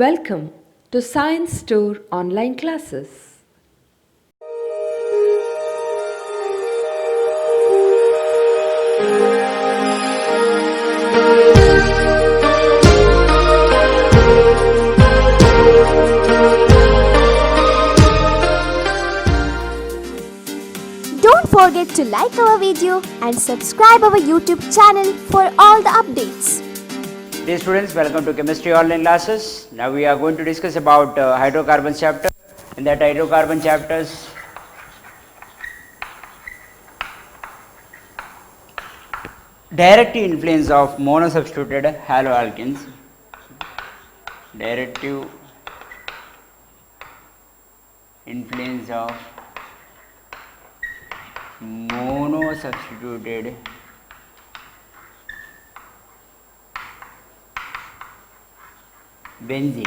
Welcome to Science Store online classes. Don't forget to like our video and subscribe our YouTube channel for all the updates. Dear students, welcome to Chemistry online classes. Now we are going to discuss about hydrocarbons chapter. In that hydrocarbon chapters, direct influence of monosubstituted haloalkenes. Directive influence of monosubstituted benzene.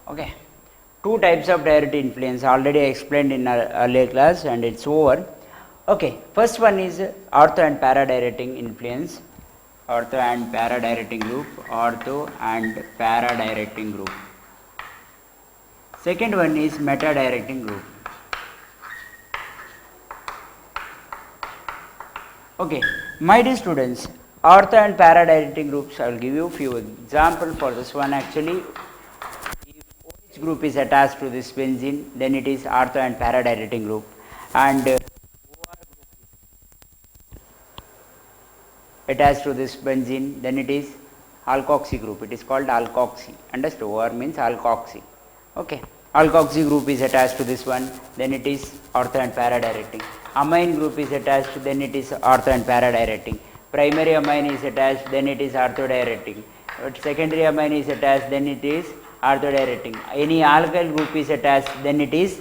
Okay, two types of direct influence already explained in our earlier class and it's over. Okay, first one is ortho and para directing influence, ortho and para directing group, ortho and para directing group. Second one is meta directing group. Okay, my dear students, ortho and para directing groups, I will give you a few examples for this one. Actually, if OH group is attached to this benzene, then it is ortho and para directing group, and OR group attached to this benzene, then it is alkoxy group. It is called alkoxy. Understood? OR means alkoxy. Okay, alkoxy group is attached to this one, then it is ortho and para directing. Amine group is attached, then it is ortho and para directing. Primary amine is attached, then it is ortho directing. Secondary amine is attached, then it is ortho directing. Any alkyl group is attached, then it is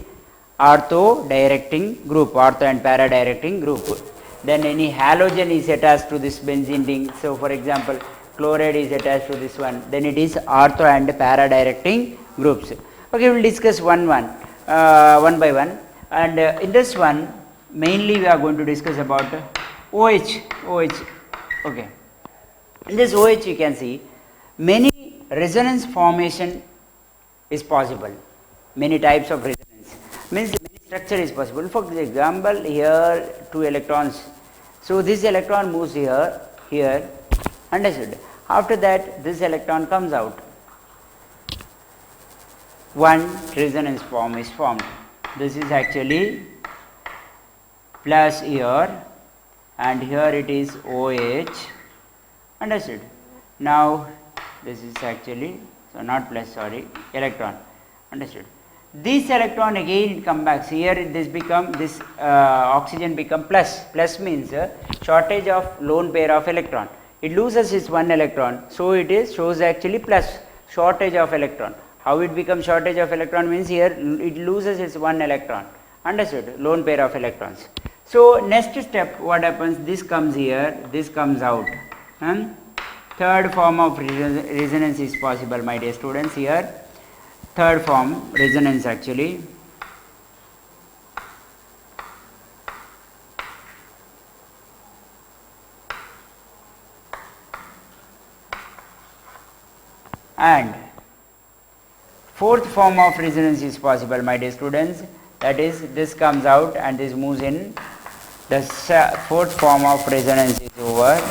ortho directing group, ortho and para directing group. Then any halogen is attached to this benzene ring. So for example, chloride is attached to this one, then it is ortho and para directing groups. Okay, we will discuss one by one, and in this one mainly we are going to discuss about OH. Okay, in this OH you can see many resonance formation is possible, many types of resonance, means many structure is possible. For example, here two electrons, so this electron moves here, understood. After that this electron comes out, one resonance form is formed. This is actually plus here, and here it is OH, understood. Now this is actually, so not plus, sorry, electron, understood. This electron again it comes back here, this become this oxygen become plus. Plus means shortage of lone pair of electron, it loses its one electron, so it is shows actually plus, shortage of electron. How it becomes shortage of electron means here it loses its one electron, understood, lone pair of electrons. So next step what happens, this comes here, this comes out. Third form of resonance is possible, my dear students. Here third form resonance actually, and fourth form of resonance is possible, my dear students, that is this comes out and this moves in. The fourth form of resonance is over.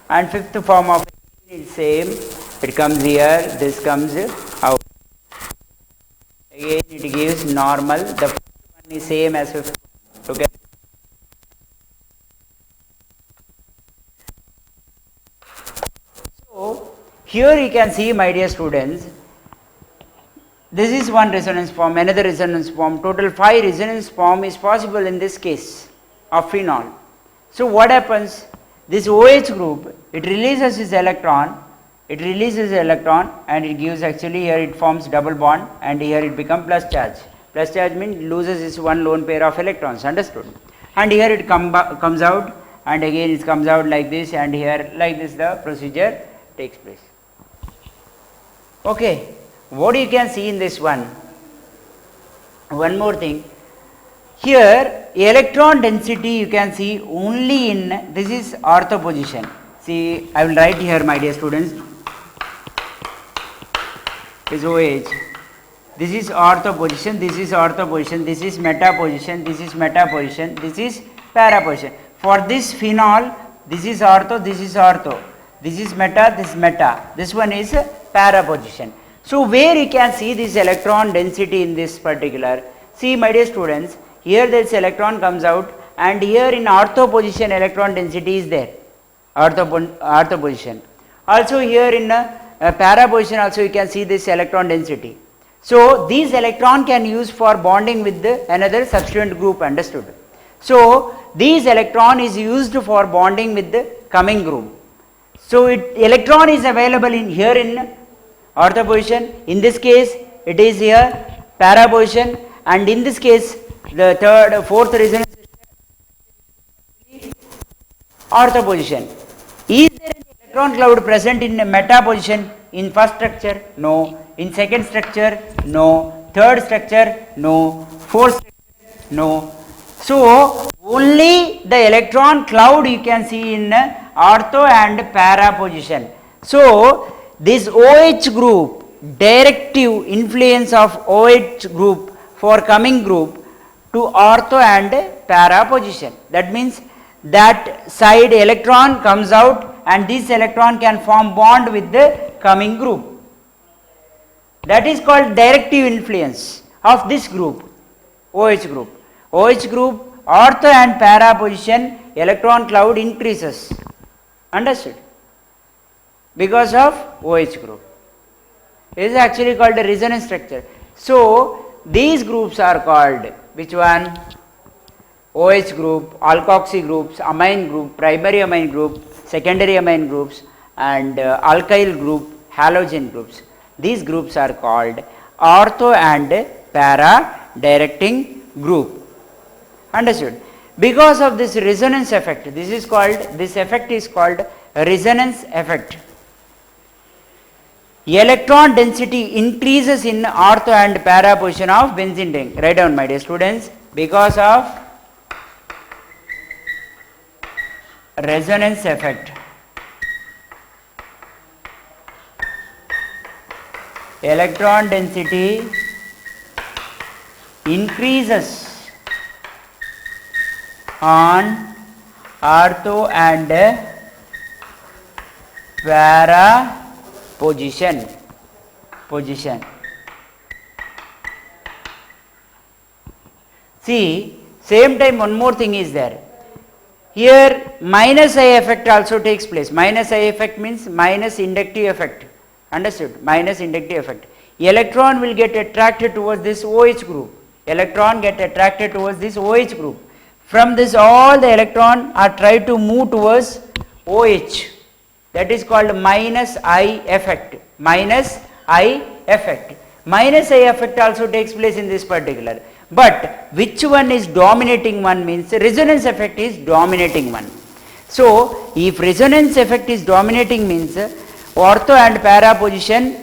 And fifth form of is same, it comes here, this comes out. Again it gives normal, the first one is same as fifth one. Look at it. So here you can see, my dear students, this is one resonance form, another resonance form, total 5 resonance form is possible in this case of phenol. So what happens, this OH group, it releases its electron, and it gives actually here it forms double bond, and here it becomes plus charge. Plus charge means loses its one lone pair of electrons, understood. And here it comes out, and again it comes out like this, and here like this the procedure takes place. Okay, what you can see in this one, one more thing. Here electron density you can see only in, this is ortho position. See, I will write here, my dear students, is OH. This is ortho position, this is ortho position, this is meta position, this is meta position, this is para position. For this phenol, this is ortho, this is ortho, this is meta, this is meta, this one is para position. So where you can see this electron density in this particular, see my dear students, here this electron comes out, and here in ortho position electron density is there, ortho position. Also here in para position also you can see this electron density. So these electron can use for bonding with another substituent group, understood. So these electron is used for bonding with the coming group. So electron is available in here in ortho position, in this case it is here para position, and in this case the third, fourth resonance ortho position. Is there any electron cloud present in a meta position in first structure? No. In second structure? No. Third structure? No. Fourth structure? No. So only the electron cloud you can see in ortho and para position. So this OH group, directive influence of OH group for coming group to ortho and para position. That means that side electron comes out and this electron can form bond with the coming group. That is called directive influence of this group, OH group. OH group, ortho and para position, electron cloud increases. Understood? Because of OH group. It is actually called a resonance structure. So these groups are called, which one? OH group, alkoxy groups, amine group, primary amine group, secondary amine groups, and alkyl group, halogen groups. These groups are called ortho and para directing group. Understood? Because of this resonance effect, this effect is called resonance effect. Electron density increases in ortho and para position of benzene ring. Write down, my dear students, because of resonance effect. Electron density increases on ortho and para position. See, same time one more thing is there. Here minus I effect also takes place. Minus I effect means minus inductive effect. Understood? Minus inductive effect. Electron will get attracted towards this OH group. Electron get attracted towards this OH group. From this all the electron are try to move towards OH. That is called minus I effect. Minus I effect. Minus I effect also takes place in this particular. But which one is dominating one means resonance effect is dominating one. So if resonance effect is dominating means ortho and para position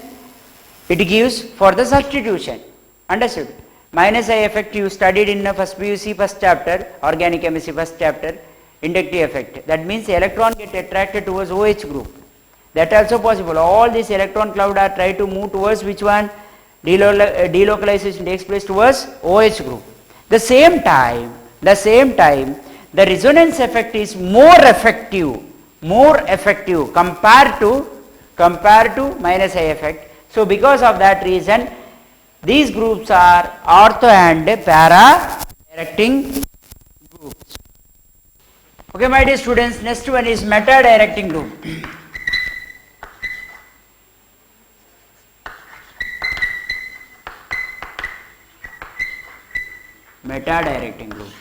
it gives for the substitution. Understood? Minus I effect you studied in the first PUC first chapter, organic chemistry first chapter, inductive effect. That means electron get attracted towards OH group. That also possible. All these electron cloud are try to move towards which one? Delocalization takes place towards OH group. The same time, the resonance effect is more effective compared to minus I effect. So because of that reason, these groups are ortho and para directing groups. Okay, my dear students, next one is meta directing group. Meta directing group.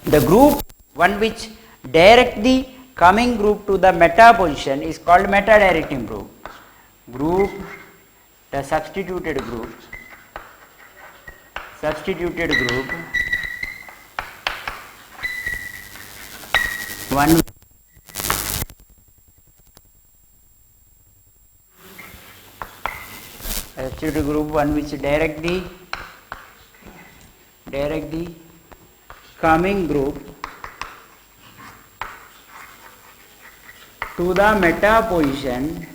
The group one which direct the coming group to the meta position is called meta directing group. The substituted group one substituted group one which direct the direct the coming group to the meta position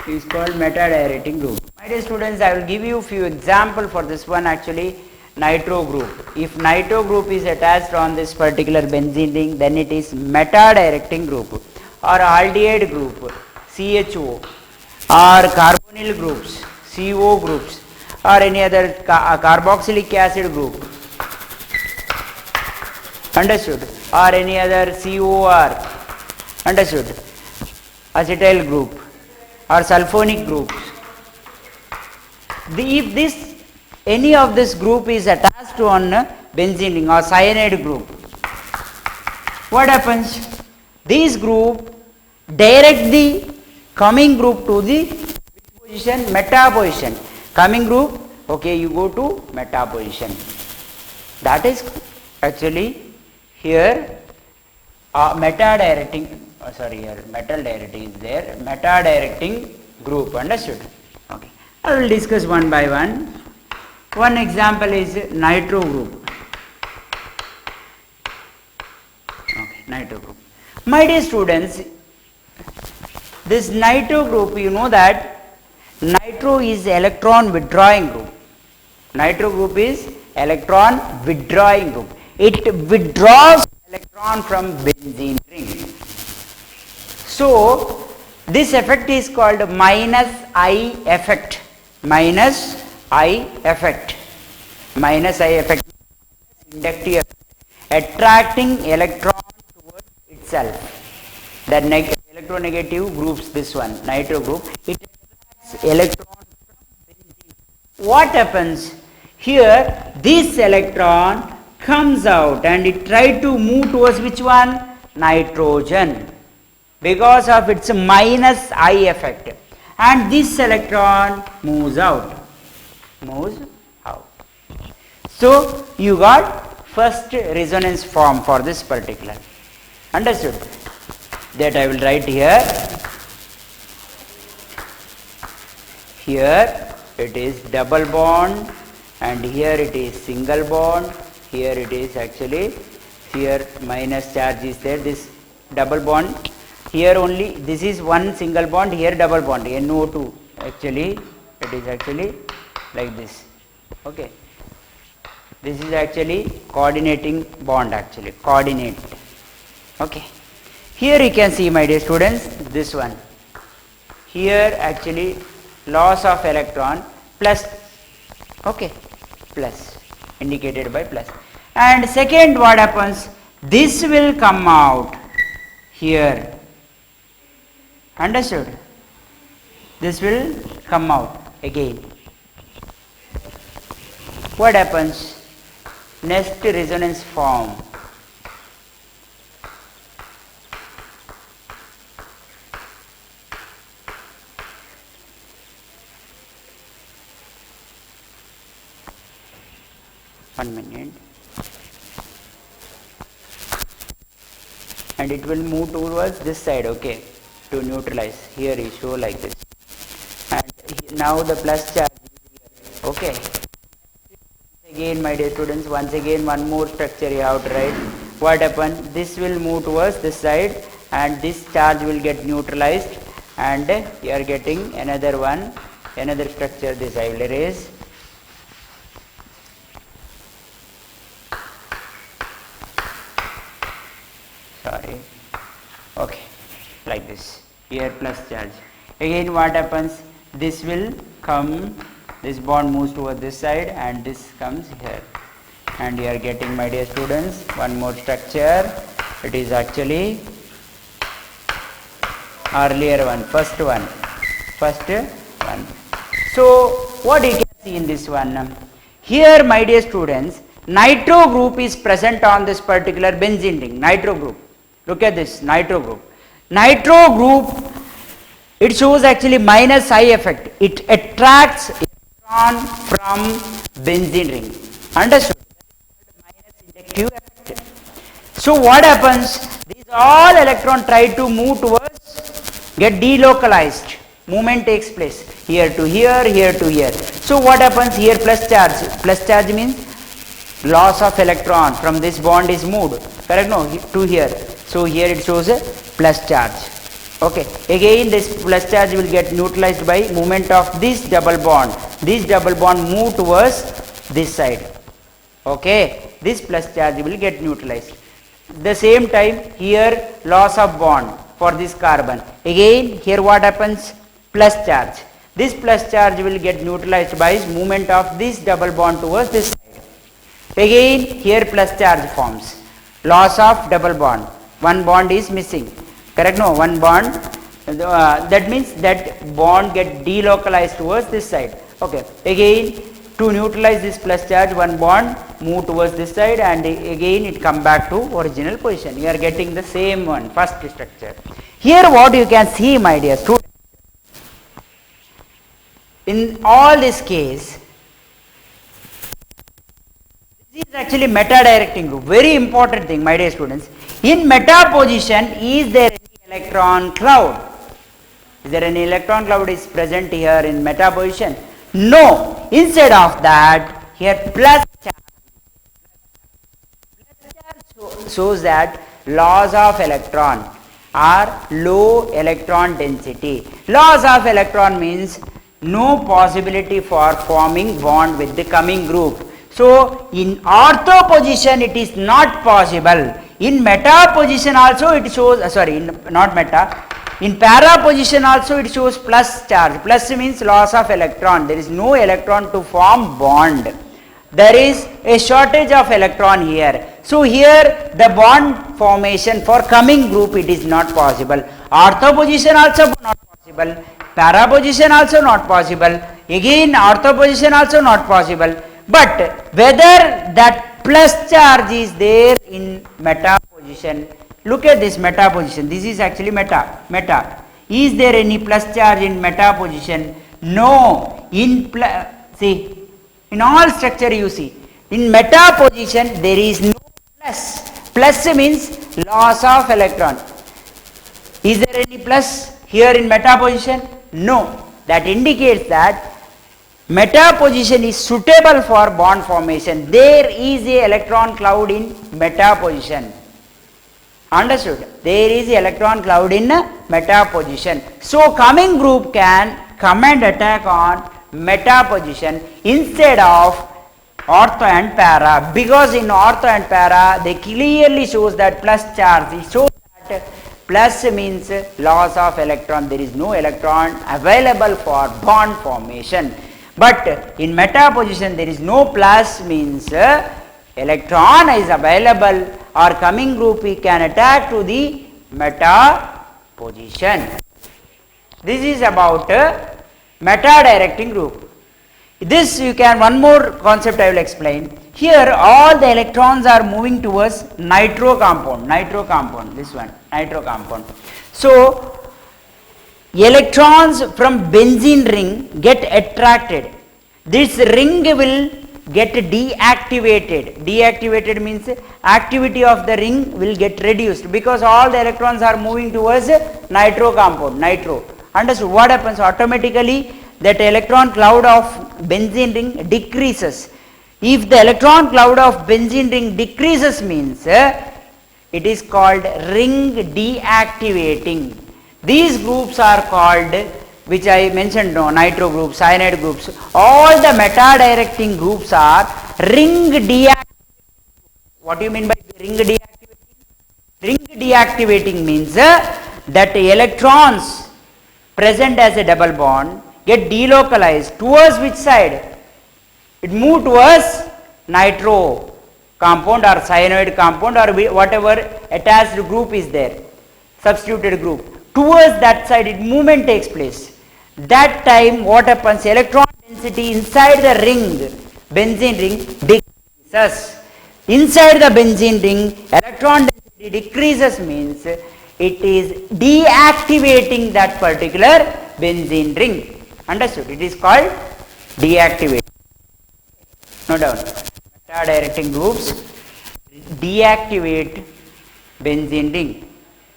is called meta directing group. My dear students, I will give you few example for this one. Actually, nitro group. If nitro group is attached on this particular benzene ring, then it is meta directing group, or aldehyde group CHO, or carbonyl groups CO groups, or any other carboxylic acid group, understood, or any other COR, understood, acetyl group or sulfonic groups. If this any of this group is attached to on benzene ring or cyanide group, what happens? This group direct the coming group to the position, meta position. Coming group, okay, you go to meta position. That is actually here meta directing, here metal directing is there, meta directing group, understood? Okay, I will discuss one by one. One example is nitro group. Okay, nitro group. My dear students, this nitro group, you know that nitro is electron withdrawing group. Nitro group is electron withdrawing group. It withdraws electron from benzene ring. So this effect is called minus I effect. Minus I effect. Minus I effect. Inductive effect. Attracting electron towards itself. The electronegative groups, this one, nitro group, it attracts electron from benzene. What happens? Here, this electron comes out and it tries to move towards which one? Nitrogen. Because of its minus I effect. And this electron moves out. Moves out. So, you got first resonance form for this particular. Understood? That I will write here. Here it is double bond and here it is single bond. Here it is actually, here minus charge is there, this double bond. Here only, this is one single bond, here double bond, NO2. Actually, it is actually like this. Okay. This is actually coordinating bond, actually, coordinate. Okay. Here you can see, my dear students, this one. Here actually loss of electron plus, okay, plus, indicated by plus. And second, what happens? This will come out here. Understood? This will come out again. What happens? Next resonance form. One minute. And it will move towards this side, okay, to neutralize. Here you show like this. And now the plus charge is here, okay. Again, my dear students, once again one more structure you have to write. What happened? This will move towards this side and this charge will get neutralized and you are getting another one, another structure. This I will erase. Sorry. Okay, like this. Here plus charge. Again what happens? This will come, this bond moves toward this side and this comes here. And you are getting, my dear students, one more structure. It is actually earlier one, first one. So what you can see in this one? Here, my dear students, nitro group is present on this particular benzene ring, nitro group. Look at this, nitro group. Nitro group, it shows actually minus I effect. It attracts electron from benzene ring. Understood? Minus inductive effect. So what happens? These all electron try to move towards, get delocalized. Movement takes place. here to here, here to here. So what happens here? Plus charge. Plus charge means loss of electron from this bond is moved. Correct? No, to here. So here it shows a plus charge. Okay. Again this plus charge will get neutralized by movement of this double bond. This double bond move towards this side. Okay. This plus charge will get neutralized. The same time here loss of bond for this carbon. Again here what happens? Plus charge. This plus charge will get neutralized by movement of this double bond towards this side. Again here plus charge forms. Loss of double bond. One bond is missing. Correct? No, one bond. That means that bond get delocalized towards this side. Okay. Again to neutralize this plus charge, one bond move towards this side and again it come back to original position. You are getting the same one, first structure. Here what you can see, my dear students, in all this case, this is actually meta directing group. Very important thing, my dear students. In meta position, is there any electron cloud? Is there any electron cloud is present here in meta position? No. Instead of that, here plus charge. Plus charge shows that loss of electron or low electron density. Loss of electron means no possibility for forming bond with the coming group. So in ortho position it is not possible. In meta position also it shows, not meta, in para position also it shows plus charge. Plus means loss of electron. There is no electron to form bond. There is a shortage of electron here. So here the bond formation for coming group it is not possible. Ortho position also not possible. Para position also not possible. Again ortho position also not possible. But whether that plus charge is there in meta position, look at this meta position. This is actually meta. Is there any plus charge in meta position? No. See, in all structure you see, in meta position there is no plus. Plus means loss of electron. Is there any plus here in meta position? No. That indicates that meta position is suitable for bond formation. There is a electron cloud in meta position. Understood? There is a electron cloud in meta position. So coming group can come and attack on meta position instead of ortho and para, because in ortho and para they clearly shows that plus charge. It shows that plus means loss of electron. There is no electron available for bond formation. But in meta position there is no plus, means electron is available or coming group we can attack to the meta position. This is about meta directing group. This you can, one more concept I will explain. Here all the electrons are moving towards nitro compound, this one, nitro compound. So electrons from benzene ring get attracted. This ring will get deactivated. Deactivated means activity of the ring will get reduced because all the electrons are moving towards nitro compound, nitro. Understood? What happens? Automatically that electron cloud of benzene ring decreases. If the electron cloud of benzene ring decreases means it is called ring deactivating. These groups are called, which I mentioned, nitro groups, cyanide groups. All the meta directing groups are ring deactivating. What do you mean by ring deactivating? Ring deactivating means that electrons present as a double bond get delocalized towards which side? It move towards nitro compound or cyanide compound or whatever attached group is there, substituted group. Towards that side it movement takes place. That time what happens? Electron density inside the ring, benzene ring, decreases. Inside the benzene ring, electron density decreases means it is deactivating that particular benzene ring. Understood? It is called deactivate. No doubt. Meta directing groups deactivate benzene ring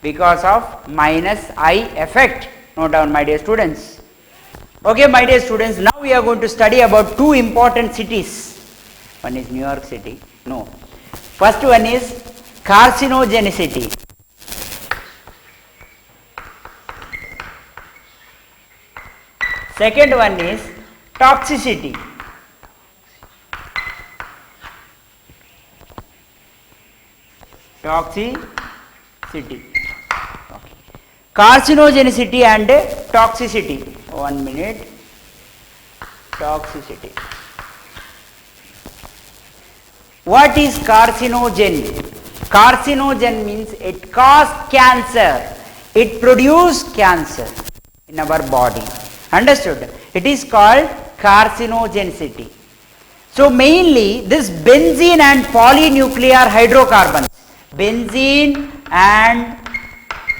because of minus I effect. Note down, my dear students. Okay, my dear students, now we are going to study about two important cities. One is New York City. No. First one is carcinogenicity. Second one is toxicity. Toxicity. Okay. Carcinogenicity and toxicity. 1 minute. Toxicity. What is carcinogen? Carcinogen means it causes cancer. It produces cancer in our body. Understood? It is called carcinogenicity. So mainly this benzene and polynuclear hydrocarbons. Benzene and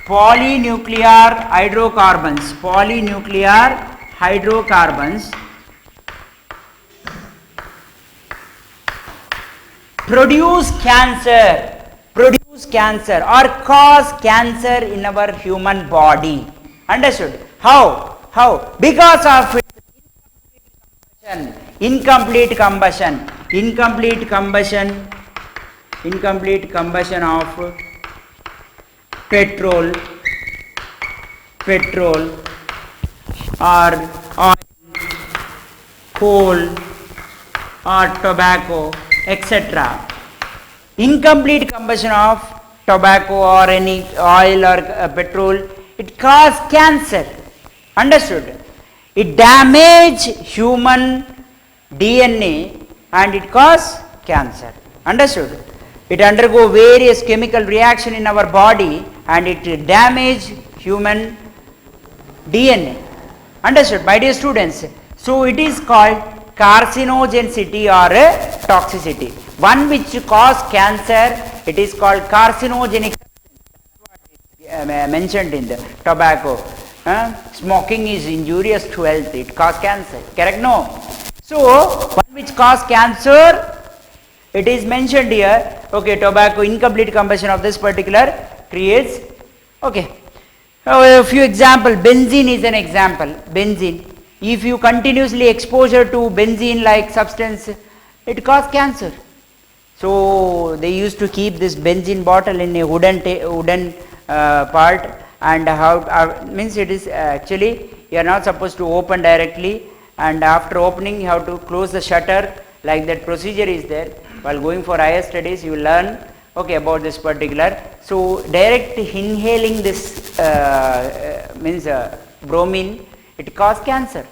polynuclear hydrocarbons. Polynuclear hydrocarbons produce cancer or cause cancer in our human body. Understood? How? Because of incomplete combustion of petrol or oil, coal or tobacco, etc. Incomplete combustion of tobacco or any oil or petrol, it causes cancer. Understood? It damages human DNA and it causes cancer. Understood? It undergo various chemical reaction in our body and it damages human DNA. Understood, my dear students? So it is called carcinogenicity or toxicity. One which causes cancer, it is called carcinogenic. Mentioned in the tobacco. Smoking is injurious to health, it causes cancer. Correct? No. So one which causes cancer, it is mentioned here. Okay, tobacco, incomplete combustion of this particular creates. Okay. A few example. Benzene is an example. Benzene. If you continuously exposure to benzene like substance, it causes cancer. So they used to keep this benzene bottle in a wooden part, and how means it is actually you are not supposed to open directly, and after opening you have to close the shutter, like that procedure is there. While going for higher studies you learn about this particular. So direct inhaling this means bromine, it causes cancer,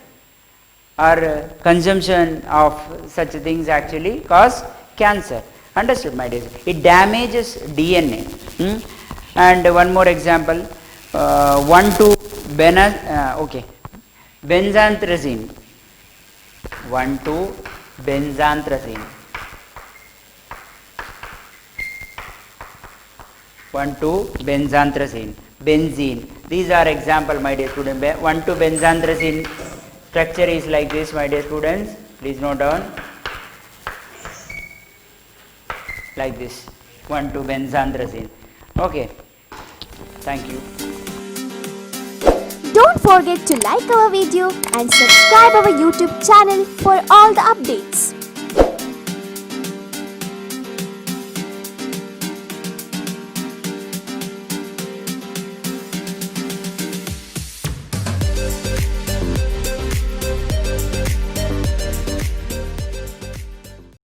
or consumption of such things actually cause cancer. Understood, my dear? It damages DNA. And one more example, 1,2-benzantrazine. 1,2-benzantrazine. 1,2-benzantrazine. Benzene. These are example, my dear student. 1,2-benzantrazine structure is like this, my dear students. Please note down. Like this. 1,2-benzantrazine. Okay. Thank you. Don't forget to like our video and subscribe our YouTube channel for all the updates.